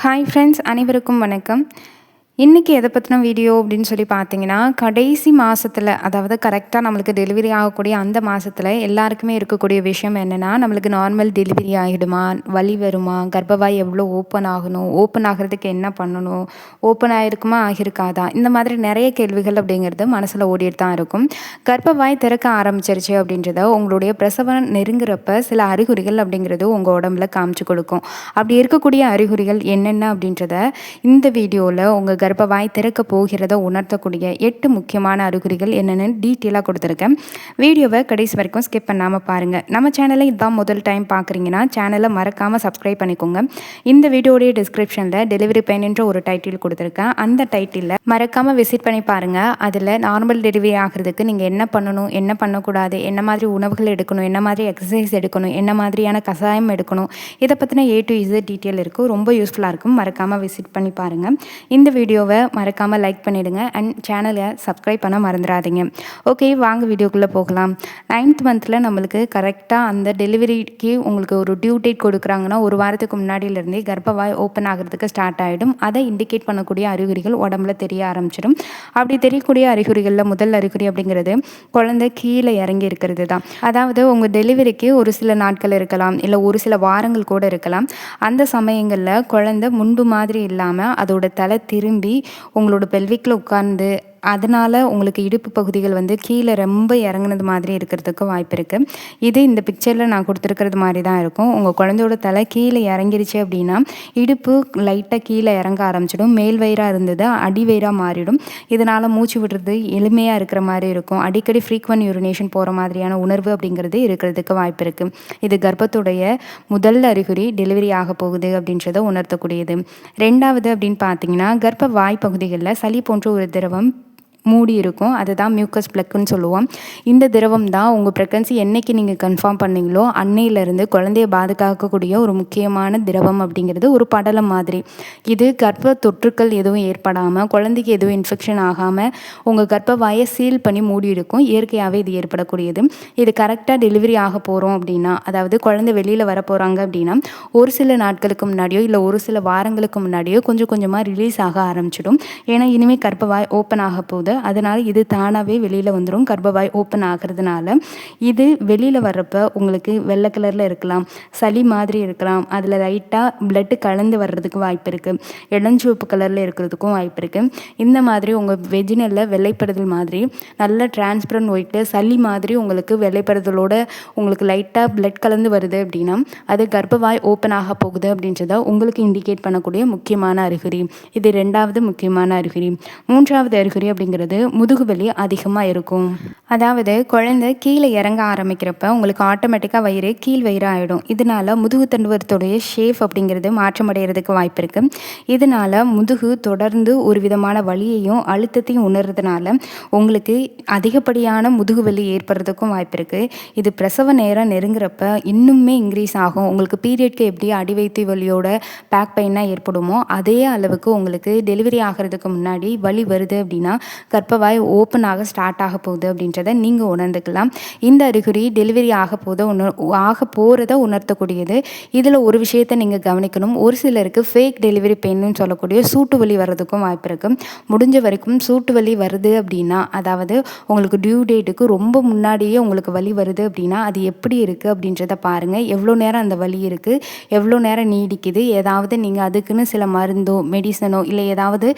Hi friends, அனைவருக்கும் வணக்கம். இன்றைக்கி எதை பற்றின வீடியோ அப்படின்னு சொல்லி பார்த்தீங்கன்னா, கடைசி மாதத்தில், அதாவது கரெக்டாக நம்மளுக்கு டெலிவரி ஆகக்கூடிய அந்த மாதத்தில் எல்லாருக்குமே இருக்கக்கூடிய விஷயம் என்னென்னா, நம்மளுக்கு நார்மல் டெலிவரி ஆகிடுமா, வலி வருமா, கர்ப்பவாய் எவ்வளோ ஓப்பன் ஆகணும், ஓப்பன் ஆகிறதுக்கு என்ன பண்ணணும், ஓப்பன் ஆகிருக்குமா ஆகியிருக்காதா, இந்த மாதிரி நிறைய கேள்விகள் அப்படிங்கிறது மனசில் ஓடிட்டு தான் இருக்கும். கர்ப்பவாய் திறக்க ஆரம்பிச்சிருச்சு அப்படின்றத உங்களுடைய பிரசவம் நெருங்குறப்ப சில அறிகுறிகள் அப்படிங்கிறது உங்கள் உடம்புல காமிச்சு கொடுக்கும். அப்படி இருக்கக்கூடிய அறிகுறிகள் என்னென்ன அப்படின்றத இந்த வீடியோவில் உங்கள் கர்ப்பவாய் திறக்க போகிறத உணர்த்தக்கூடிய 8 முக்கியமான அறிகுறிகள் என்னென்னு டீட்டெயிலாக கொடுத்துருக்கேன். வீடியோவை கடைசி வரைக்கும் ஸ்கிப் பண்ணாமல் பாருங்கள். நம்ம சேனலை இதுதான் முதல் டைம் பார்க்குறீங்கன்னா சேனலை மறக்காமல் சப்ஸ்கிரைப் பண்ணிக்கோங்க. இந்த வீடியோடைய டிஸ்கிரிப்ஷனில் டெலிவரி பெயின்ன்ற ஒரு டைட்டில் கொடுத்துருக்கேன். அந்த டைட்டிலில் மறக்காமல் விசிட் பண்ணி பாருங்கள். அதில் நார்மல் டெலிவரி ஆகிறதுக்கு நீங்கள் என்ன பண்ணணும், என்ன பண்ணக்கூடாது, என்ன மாதிரி உணவுகள் எடுக்கணும், என்ன மாதிரி எக்ஸசைஸ் எடுக்கணும், என்ன மாதிரியான கஷாயம் எடுக்கணும், இதை பற்றின A to Z டீட்டெயில் இருக்கும். ரொம்ப யூஸ்ஃபுல்லாக இருக்கும். மறக்காமல் விசிட் பண்ணி பாருங்கள். இந்த வீடியோவை மறக்காமல் லைக் பண்ணிவிடுங்க அண்ட் சேனலை சப்ஸ்கிரைப் பண்ண மறந்துடாதீங்க. ஓகே, வாங்க வீடியோக்குள்ளே போகலாம். 9th மந்தில் நம்மளுக்கு கரெக்டாக அந்த டெலிவரிக்கு உங்களுக்கு ஒரு டியூ டேட் கொடுக்குறாங்கன்னா ஒரு வாரத்துக்கு முன்னாடியிலேருந்தே கர்ப்பவாய் ஓப்பன் ஆகிறதுக்கு ஸ்டார்ட் ஆகிடும். அதை இண்டிகேட் பண்ணக்கூடிய அறிகுறிகள் உடம்புல தெரிய ஆரம்பிச்சிடும். அப்படி தெரியக்கூடிய அறிகுறிகளில் முதல் அறிகுறி அப்படிங்கிறது குழந்தை கீழே இறங்கி இருக்கிறது தான். அதாவது உங்கள் டெலிவரிக்கு ஒரு சில நாட்கள் இருக்கலாம், இல்லை ஒரு சில வாரங்கள் கூட இருக்கலாம். அந்த சமயங்களில் குழந்தை முன்பு மாதிரி இல்லாமல் அதோட தலை திரும்பி உங்களோட பெல்விக்கில் உட்கார்ந்து அதனால் உங்களுக்கு இடுப்பு பகுதிகள் கீழே ரொம்ப இறங்குனது மாதிரி இருக்கிறதுக்கு வாய்ப்பு இருக்குது. இது இந்த பிக்சரில் நான் கொடுத்துருக்கிறது மாதிரி தான் இருக்கும். உங்கள் குழந்தையோட தலை கீழே இறங்கிருச்சு அப்படின்னா இடுப்பு லைட்டாக கீழே இறங்க ஆரம்பிச்சிடும். மேல் வயிறாக இருந்தது அடி வயிறாக மாறிடும். இதனால் மூச்சு விடுறது எளிமையாக இருக்கிற மாதிரி இருக்கும். அடிக்கடி ஃப்ரீக்வெண்ட் யூரினேஷன் போகிற மாதிரியான உணர்வு அப்படிங்கிறது இருக்கிறதுக்கு வாய்ப்பு இருக்குது. இது கர்ப்பத்துடைய முதல் அறிகுறி டெலிவரி ஆக போகுது அப்படின்றத உணர்த்தக்கூடியது. ரெண்டாவது அப்படின்னு பார்த்தீங்கன்னா, கர்ப்ப வாய் பகுதிகளில் சளி போன்ற ஒரு திரவம் மூடி இருக்கும். அதுதான் மியூக்கஸ் பிளக்குன்னு சொல்லுவோம். இந்த திரவம் தான் உங்கள் ப்ரெக்னன்சி என்றைக்கு நீங்கள் கன்ஃபார்ம் பண்ணீங்களோ அன்னையிலேருந்து குழந்தைய பாதுகாக்கக்கூடிய ஒரு முக்கியமான திரவம் அப்படிங்கிறது ஒரு படலம் மாதிரி. இது கர்ப்ப தொற்றுக்கள் எதுவும் ஏற்படாமல், குழந்தைக்கு எதுவும் இன்ஃபெக்ஷன் ஆகாமல் உங்கள் கர்ப்பவாயை சீல் பண்ணி மூடி இருக்கும். இயற்கையாகவே இது ஏற்படக்கூடியது. இது கரெக்டாக டெலிவரி ஆக போகிறோம் அப்படின்னா, அதாவது குழந்தை வெளியில் வர போகிறாங்க அப்படின்னா ஒரு சில நாட்களுக்கு முன்னாடியோ இல்லை ஒரு சில வாரங்களுக்கு முன்னாடியோ கொஞ்சம் கொஞ்சமாக ரிலீஸ் ஆக ஆரம்பிச்சிடும். ஏன்னா இனிமேல் கர்ப்பவாய் ஓப்பன் ஆக போகுது. அதனால் இது தானாகவே வெளியில் வந்துடும். கர்ப்பவாய் ஓப்பன் ஆகிறதுனால இது வெளியில் வர்றப்ப உங்களுக்கு வெள்ளை கலரில் இருக்கலாம், சளி மாதிரி இருக்கலாம், அதில் லைட்டாக பிளட்டு கலந்து வர்றதுக்கு வாய்ப்பு இருக்குது, இளஞ்சிவப்பு கலரில் இருக்கிறதுக்கும் வாய்ப்பு இருக்குது. இந்த மாதிரி உங்கள் வெஜினலில் வெள்ளைப்படுதல் மாதிரி நல்ல டிரான்ஸ்பரண்ட் ஒயிட்டில் சளி மாதிரி உங்களுக்கு வெள்ளைப்படுதலோட உங்களுக்கு லைட்டாக பிளட் கலந்து வருது அப்படின்னா அது கர்ப்பவாய் ஓப்பன் ஆக போகுது அப்படின்றத உங்களுக்கு இண்டிகேட் பண்ணக்கூடிய முக்கியமான அறிகுறி. இது ரெண்டாவது முக்கியமான அறிகுறி. மூன்றாவது அறிகுறி அப்படிங்கிறது முதுகு வலி அதிகமாக இருக்கும். அதாவது குழந்தை கீழே இறங்க ஆரம்பிக்கிறப்ப உங்களுக்கு ஆட்டோமேட்டிக்காக வயிறு கீழ் வயிறு ஆகிடும். இதனால் முதுகு தண்டுவரத்துடைய ஷேப் அப்படிங்கிறது மாற்றமடைகிறதுக்கு வாய்ப்பு இருக்குது. இதனால் முதுகு தொடர்ந்து ஒரு விதமான வலியையும் அழுத்தத்தையும் உணர்றதுனால உங்களுக்கு அதிகப்படியான முதுகு வலி ஏற்படுறதுக்கும் வாய்ப்பு இருக்குது. இது பிரசவ நேரம் நெருங்குறப்ப இன்னுமே இன்க்ரீஸ் ஆகும். உங்களுக்கு பீரியட்க்கு எப்படி அடிவயிற்று வலியோட பேக் பெயினாக ஏற்படுமோ அதே அளவுக்கு உங்களுக்கு டெலிவரி ஆகிறதுக்கு முன்னாடி வலி வருது அப்படின்னா கர்ப்பவாய் ஓப்பன் ஆக ஸ்டார்ட் ஆக போகுது அப்படின்றத நீங்கள் உணர்ந்துக்கலாம். இந்த அறிகுறி டெலிவரி ஆக போகிறத உணர்த்தக்கூடியது. இதில் ஒரு விஷயத்தை நீங்கள் கவனிக்கணும். ஒரு சிலருக்கு ஃபேக் டெலிவரி பெயின்னு சொல்லக்கூடிய சூட்டு வலி வர்றதுக்கும் வாய்ப்பு இருக்குது. முடிஞ்ச வரைக்கும் சூட்டு வலி வருது அப்படின்னா, அதாவது உங்களுக்கு டியூ டேட்டுக்கு ரொம்ப முன்னாடியே உங்களுக்கு வலி வருது அப்படின்னா அது எப்படி இருக்குது அப்படின்றத பாருங்கள். எவ்வளோ நேரம் அந்த வலி இருக்குது, எவ்வளோ நேரம் நீடிக்குது, ஏதாவது நீங்கள் அதுக்குன்னு சில மருந்தோ மெடிசனோ இல்லை ஏதாவது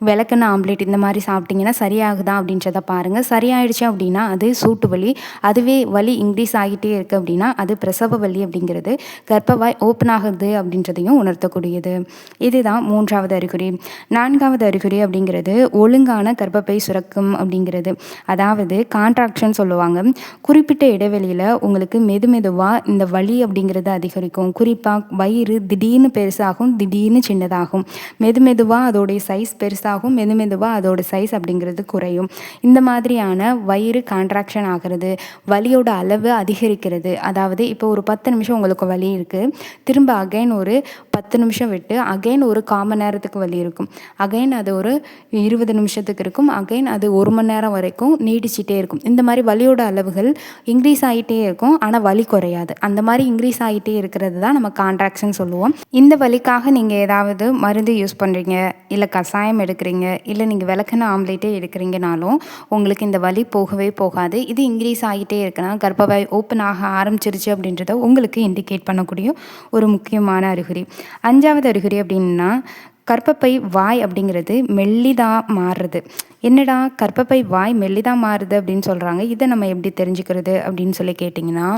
விளக்கெண்ணெய் ஆம்லேட் இந்த மாதிரி சாப்பிட்டீங்கன்னா சரியாகுதா அப்படின்றத பாருங்கள். சரியாயிடுச்சு அப்படின்னா அது சூட்டு வலி. அதுவே வலி இன்க்ரீஸ் ஆகிட்டே இருக்குது அப்படின்னா அது பிரசவ வலி அப்படிங்கிறது கர்ப்பவாய் ஓப்பன் ஆகுது அப்படின்றதையும் உணர்த்தக்கூடியது. இதுதான் மூன்றாவது அறிகுறி. நான்காவது அறிகுறி அப்படிங்கிறது ஒழுங்கான கர்ப்பப்பை சுரக்கும் அப்படிங்கிறது. அதாவது கான்ட்ராக்ஷன் சொல்லுவாங்க. குறிப்பிட்ட இடைவெளியில் உங்களுக்கு மெதுவாக இந்த வலி அப்படிங்கிறது அதிகரிக்கும். குறிப்பாக வயிறு திடீர்னு பெருசாகும், திடீர்னு சின்னதாகும். மெதுவாக அதோடைய சைஸ் பெருசாகும், மெதுவாக அதோட சைஸ் அப்படிங்கிறது அப்படிங்கிறது குறையும். இந்த மாதிரியான வயிறு கான்ட்ராக்ஷன் ஆகிறது, வலியோட அளவு அதிகரிக்கிறது. அதாவது இப்போ ஒரு 10 நிமிஷம் உங்களுக்கு வலி இருக்குது, திரும்ப அகைன் ஒரு 10 நிமிஷம் விட்டு அகைன் ஒரு 1/4 மணி நேரத்துக்கு வலி இருக்கும், அகைன் அது ஒரு 20 நிமிஷத்துக்கு இருக்கும், அகைன் அது 1 மணி நேரம் வரைக்கும் நீடிச்சிட்டே இருக்கும். இந்த மாதிரி வலியோட அளவுகள் இன்க்ரீஸ் ஆகிட்டே இருக்கும், ஆனால் வலி குறையாது. அந்த மாதிரி இன்க்ரீஸ் ஆகிட்டே இருக்கிறது தான் நம்ம கான்ட்ராக்ஷன் சொல்லுவோம். இந்த வலிக்காக நீங்கள் ஏதாவது மருந்து யூஸ் பண்ணுறீங்க, இல்லை கஷாயம் எடுக்கிறீங்க, இல்லை நீங்கள் விளக்கெண்ணெய் ஆம்லேட்டே எடுக்கிறீங்கனாலும் உங்களுக்கு இந்த வலி போகவே போகாது. இது இன்க்ரீஸ் ஆகிட்டே இருக்குன்னா கர்ப்பவாய் ஓப்பன் ஆக ஆரம்பிச்சிருச்சு அப்படின்றத உங்களுக்கு இண்டிகேட் பண்ணக்கூடிய ஒரு முக்கியமான அறிகுறி. 5வது அறிகுறி அப்படின்னா கர்ப்பப்பை வாய் அப்படிங்கிறது மெல்லிதாக மாறுறது. என்னடா கர்ப்பப்பை வாய் மெல்லிதாக மாறுது அப்படின்னு சொல்கிறாங்க, இதை நம்ம எப்படி தெரிஞ்சுக்கிறது அப்படின்னு சொல்லி கேட்டிங்கன்னா,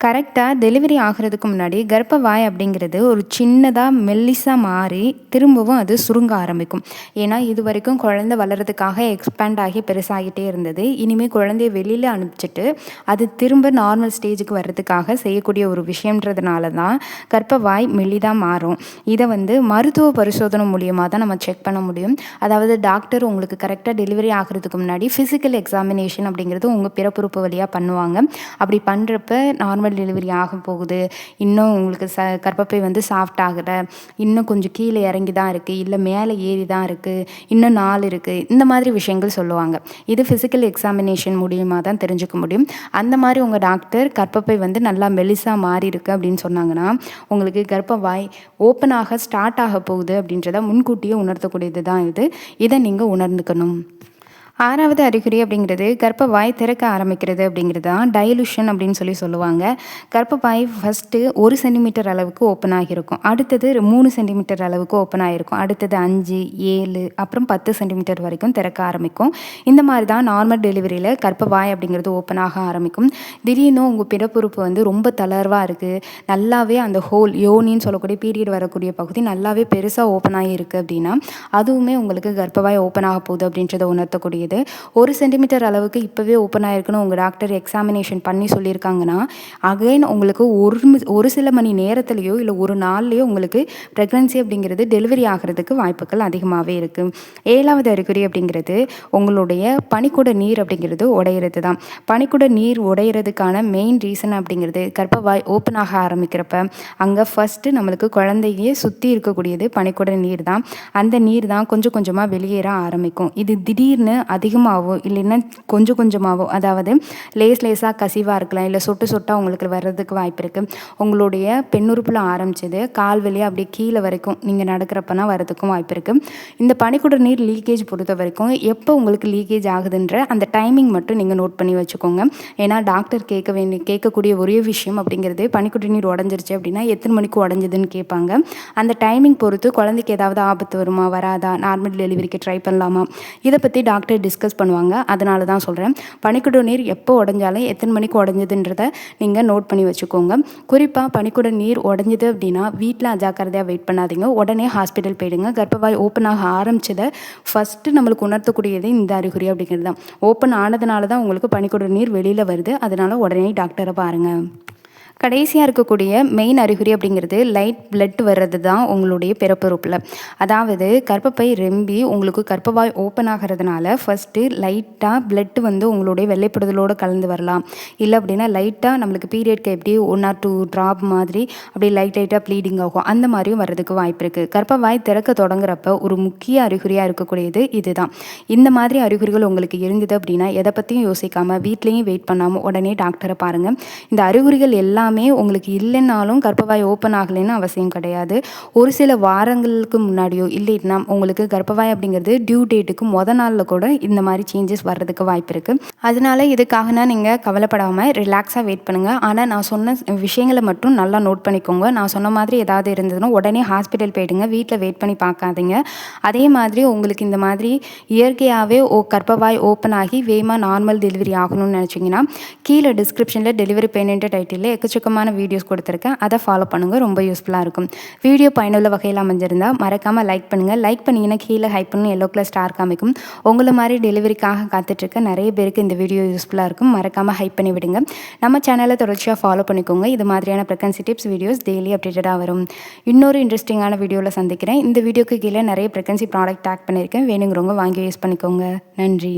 கரெக்டாக டெலிவரி ஆகிறதுக்கு முன்னாடி கர்ப்பவாய் அப்படிங்கிறது ஒரு சின்னதாக மெல்லிஸாக மாறி திரும்பவும் அது சுருங்க ஆரம்பிக்கும். ஏன்னா இது வரைக்கும் குழந்தை வளர்கிறதுக்காக எக்ஸ்பேண்ட் ஆகி பெருசாகிட்டே இருந்தது. இனிமேல் குழந்தைய வெளியில் அனுப்பிச்சிட்டு அது திரும்ப நார்மல் ஸ்டேஜுக்கு வர்றதுக்காக செய்யக்கூடிய ஒரு விஷயன்றதுனால தான் கர்ப்பவாய் மெல்லிதாக மாறும். இதை மருத்துவ பரிசோதனை மூலியமாக தான் நம்ம செக் பண்ண முடியும். அதாவது டாக்டர் உங்களுக்கு கரெக்டாக டெலிவரி ஆகிறதுக்கு முன்னாடி ஃபிசிக்கல் எக்ஸாமினேஷன் அப்படிங்கிறது உங்கள் பிறப்புறுப்பு வழியாக பண்ணுவாங்க. அப்படி பண்ணுறப்ப நார்மல் டெலிவரி ஆக போகுது, இன்னும் உங்களுக்கு கர்ப்பப்பை சாஃப்ட் ஆகலை, இன்னும் கொஞ்சம் கீழே இறங்கி தான் இருக்குது, இல்லை மேலே ஏறி தான் இருக்குது, இன்னும் நாள் இருக்குது, இந்த மாதிரி விஷயங்கள் சொல்லுவாங்க. இது ஃபிசிக்கல் எக்ஸாமினேஷன் மூலியமாக தான் தெரிஞ்சுக்க முடியும். அந்த மாதிரி உங்கள் டாக்டர் கர்ப்பப்பை நல்லா மெலிசாக மாறி இருக்குது அப்படின்னு சொன்னாங்கன்னா உங்களுக்கு கர்ப்பவாய் ஓப்பன் ஆக ஸ்டார்ட் ஆக போகுது அப்படின்றத முன்கூட்டியே உணர்த்தக்கூடியது தான் இது. இதை நீங்கள் உணர்ந்துக்கணும். 6வது அறிகுறி அப்படிங்கிறது கர்ப்பவாய் திறக்க ஆரம்பிக்கிறது அப்படிங்கிறது தான் டைலூஷன் அப்படின்னு சொல்லுவாங்க. கர்ப்பவாய் ஃபஸ்ட்டு 1 சென்டிமீட்டர் அளவுக்கு ஓப்பன் ஆகியிருக்கும், அடுத்தது 3 சென்டிமீட்டர் அளவுக்கு ஓப்பன் ஆகிருக்கும், அடுத்தது 5, 7, அப்புறம் 10 சென்டிமீட்டர் வரைக்கும் திறக்க ஆரம்பிக்கும். இந்த மாதிரி தான் நார்மல் டெலிவரியில் கர்ப்பவாய் அப்படிங்கிறது ஓப்பன் ஆக ஆரம்பிக்கும். திடீர்னு உங்கள் பிறப்புறுப்பு ரொம்ப தளர்வாக இருக்குது, நல்லாவே அந்த ஹோல் யோனின்னு சொல்லக்கூடிய பீரியட் வரக்கூடிய பகுதி நல்லாவே பெருசாக ஓப்பன் ஆகியிருக்கு அப்படின்னா அதுவுமே உங்களுக்கு கர்ப்பவாய் ஓப்பன் ஆக போகுது அப்படின்றத உணர்த்தக்கூடிய 1 சென்டிமீட்டர் அளவுக்கு இப்போவே ஓப்பன் ஆகிருக்குன்னு உங்கள் டாக்டர் எக்ஸாமினேஷன் பண்ணி சொல்லியிருக்காங்கன்னா அகைன் உங்களுக்கு ஒரு சில மணி நேரத்துலையோ இல்லை ஒரு நாள்லையோ உங்களுக்கு ப்ரெக்னன்சி அப்படிங்கிறது டெலிவரி ஆகிறதுக்கு வாய்ப்புகள் அதிகமாகவே இருக்குது. 7வது அறிகுறி அப்படிங்கிறது உங்களுடைய பனிக்குட நீர் அப்படிங்கிறது உடையிறது தான். பனிக்குட நீர் உடையிறதுக்கான மெயின் ரீசன் அப்படிங்கிறது கர்ப்பவாய் ஓப்பன் ஆக ஆரம்பிக்கிறப்ப அங்கே ஃபஸ்ட்டு நம்மளுக்கு குழந்தையே சுற்றி இருக்கக்கூடியது பனிக்குட நீர் தான். அந்த நீர் தான் கொஞ்சம் கொஞ்சமாக வெளியேற ஆரம்பிக்கும். இது திடீர்னு அதிகமாகவோ இல்லைன்னா கொஞ்சம் கொஞ்சமாகவோ, அதாவது லேஸாக கசிவாக இருக்கலாம், இல்லை சொட்டு சொட்டாக உங்களுக்கு வர்றதுக்கு வாய்ப்பு இருக்குது. உங்களுடைய பெண்ணுறுப்பில் ஆரம்பிச்சது கால் வழியாக அப்படியே கீழே வரைக்கும் நீங்கள் நடக்கிறப்பனா வர்றதுக்கும் வாய்ப்பு இருக்குது. இந்த பனிக்குட நீர் லீக்கேஜ் பொறுத்த வரைக்கும் எப்போ உங்களுக்கு லீக்கேஜ் ஆகுதுன்ற அந்த டைமிங் மட்டும் நீங்கள் நோட் பண்ணி வச்சுக்கோங்க. ஏன்னா டாக்டர் கேட்கக்கூடிய ஒரே விஷயம் அப்படிங்கிறது பனிக்குட நீர் உடஞ்சிருச்சு அப்படின்னா எத்தனை மணிக்கு உடஞ்சதுன்னு கேட்பாங்க. அந்த டைமிங் பொறுத்து குழந்தைக்கு ஏதாவது ஆபத்து வருமா வராதா, நார்மல் டெலிவரிக்கு ட்ரை பண்ணலாமா, இதை பற்றி டாக்டர் டிஸ்கஸ் பண்ணுவாங்க. அதனால தான் சொல்கிறேன், பனிக்குட நீர் எப்போ உடஞ்சாலும் எத்தனை மணிக்கு உடஞ்சதுன்றதை நீங்கள் நோட் பண்ணி வச்சுக்கோங்க. குறிப்பாக பனிக்குட நீர் உடஞ்சிது அப்படின்னா வீட்டில் அஜாக்கிரதையாக வெயிட் பண்ணாதீங்க, உடனே ஹாஸ்பிட்டல் போயிடுங்க. கர்ப்பவாய் ஓப்பன் ஆக ஆரம்பிச்சதை ஃபஸ்ட்டு நம்மளுக்கு உணர்த்தக்கூடியது இந்த அறிகுறி அப்படிங்கிறது தான். ஓப்பன் ஆனதுனால தான் உங்களுக்கு பனிக்குட நீர் வெளியில் வருது, அதனால் உடனே டாக்டரை பாருங்கள். கடைசியாக இருக்கக்கூடிய மெயின் அறிகுறி அப்படிங்கிறது லைட் பிளட் வர்றது தான் உங்களுடைய பிறப்புறுப்பில். அதாவது கர்ப்பப்பை ரெம்பி உங்களுக்கு கர்ப்பவாய் ஓப்பன் ஆகிறதுனால ஃபஸ்ட்டு லைட்டாக பிளட் உங்களுடைய வெள்ளைப்படுதலோடு கலந்து வரலாம். இல்லை அப்படின்னா லைட்டாக நம்மளுக்கு பீரியட்க்கு எப்படி 1 or 2 ட்ராப் மாதிரி அப்படியே லைட்டாக ப்ளீடிங் ஆகும், அந்த மாதிரியும் வர்றதுக்கு வாய்ப்பு இருக்குது. கர்ப்பவாய் திறக்க தொடங்குறப்ப ஒரு முக்கிய அறிகுறியாக இருக்கக்கூடியது இதுதான். இந்த மாதிரி அறிகுறிகள் உங்களுக்கு இருந்தது அப்படின்னா எதை பற்றியும் யோசிக்காமல் வீட்லேயும் வெயிட் பண்ணாமல் உடனே டாக்டரை பாருங்கள். இந்த அறிகுறிகள் எல்லாம் உங்களுக்கு இல்லைன்னாலும் கர்ப்பவாய் ஓப்பன் ஆகலைன்னு அவசியம் கிடையாது. ஒரு சில வாரங்களுக்கு முன்னாடியோ இல்லைன்னா உங்களுக்கு கர்ப்பவாய் அப்படிங்கிறது டியூ டேட்டுக்கு நாளில் கூட இந்த மாதிரி சேஞ்சஸ் வர்றதுக்கு வாய்ப்பு இருக்குது. அதனால இதுக்காகனா நீங்கள் கவலைப்படாமல் ரிலாக்ஸாக வெயிட் பண்ணுங்கள். ஆனால் நான் சொன்ன விஷயங்களை மட்டும் நல்லா நோட் பண்ணிக்கோங்க. நான் சொன்ன மாதிரி ஏதாவது இருந்ததுன்னா உடனே ஹாஸ்பிட்டல் போயிடுங்க, வீட்டில் வெயிட் பண்ணி பார்க்காதீங்க. அதே மாதிரி உங்களுக்கு இந்த மாதிரி இயற்கையாகவே கர்ப்பவாய் ஓப்பன் ஆகி வேகமாக நார்மல் டெலிவரி ஆகணும்னு நினச்சிங்கன்னா கீழே டிஸ்கிரிப்ஷனில் டெலிவரி பெயின்ன்ற டைட்டிலில் எக்கச்சக்கமான வீடியோஸ் கொடுத்துருக்கேன். அதை ஃபாலோ பண்ணுங்கள், ரொம்ப யூஸ்ஃபுல்லாக இருக்கும். வீடியோ பயனுள்ள வகையில் அமைஞ்சிருந்தால் மறக்காமல் லைக் பண்ணுங்கள். லைக் பண்ணிங்கன்னா கீழே ஹைப்னு எல்லோ கலர் ஸ்டார் காமிக்கும். உங்களை மாதிரி டெலிவரிக்காக காத்துட்ருக்க நிறைய பேருக்கு இந்த வீடியோ யூஸ்ஃபுல்லாக இருக்கும். மறக்காமல் ஹைப் பண்ணி விடுங்க. நம்ம சேனலை தொடர்ச்சியாக ஃபாலோ பண்ணிக்கோங்க. இது மாதிரியான ப்ரெக்னன்சி டிப்ஸ் வீடியோஸ் டெய்லி அப்டேட்டடாக வரும். இன்னொரு இன்ட்ரெஸ்டிங்கான வீடியோவில் சந்திக்கிறேன். இந்த வீடியோக்கு கீழே நிறைய ப்ரெக்னன்சி ப்ராடக்ட் டேக் பண்ணியிருக்கேன். வேணுங்கிறவங்க வாங்கி யூஸ் பண்ணிக்கோங்க. நன்றி.